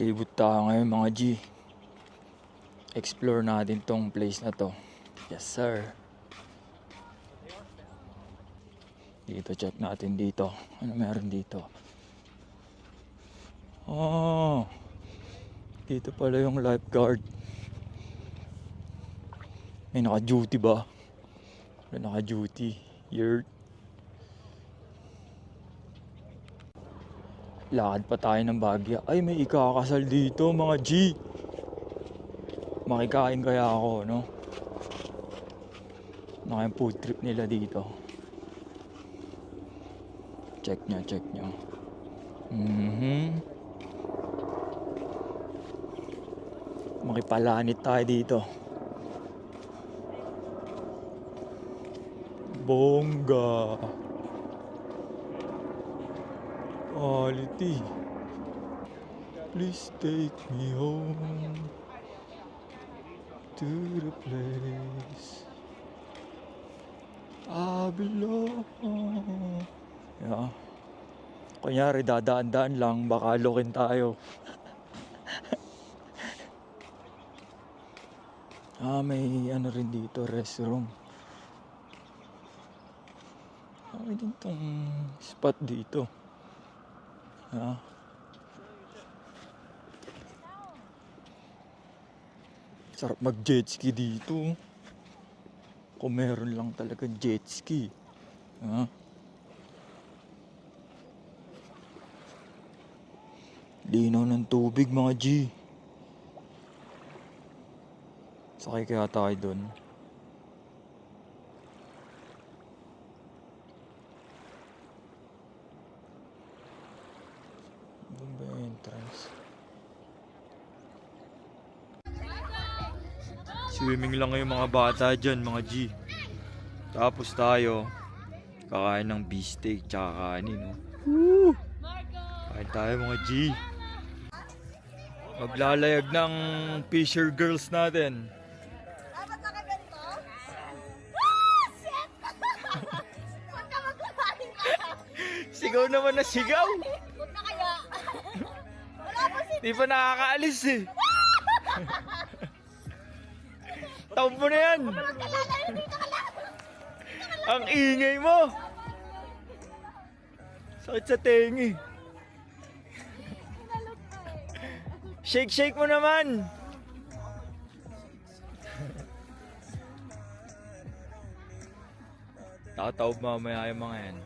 Libot tayo ngayon mga G. Explore natin tong place na to. Yes sir. Dito check natin dito. Ano meron dito? Oh, dito pala yung lifeguard. May naka-duty ba? May naka-duty. Yurt. Lakad pa tayo ng Bagya. Ay, may ikakasal dito mga G. Makikain kaya ako, no? Naka yung food trip nila dito. Check nyo, check nyo. Makipalanit tayo dito. Bongga. Quality. Please take me home to the place I belong. Yeah. Kunyari dadaan-daan lang, baka lokin tayo. May ano rin dito, restroom. May din tong spot dito. Sarap mag jet ski dito. Kung meron lang talaga jet ski. Linaw ng tubig mga G. Sakay kaya tayo dun. Doon ba yung entrance? Swimming lang yung mga bata dyan mga G. Tapos tayo kakain ng beefsteak tsaka kanin, no? Woo! Kain tayo mga G. Maglalayag ng Fisher Girls natin. Dapat na ka ganito? Shit! Huwag ka magkakain ka! Sigaw naman na sigaw! Huwag na kaya! Wala pa si... Di pa nakakaalis eh. Taon mo na yan. Ang ingay mo. Sakit sa tengi. Shake mo naman. Tataob mamaya yung mga yan.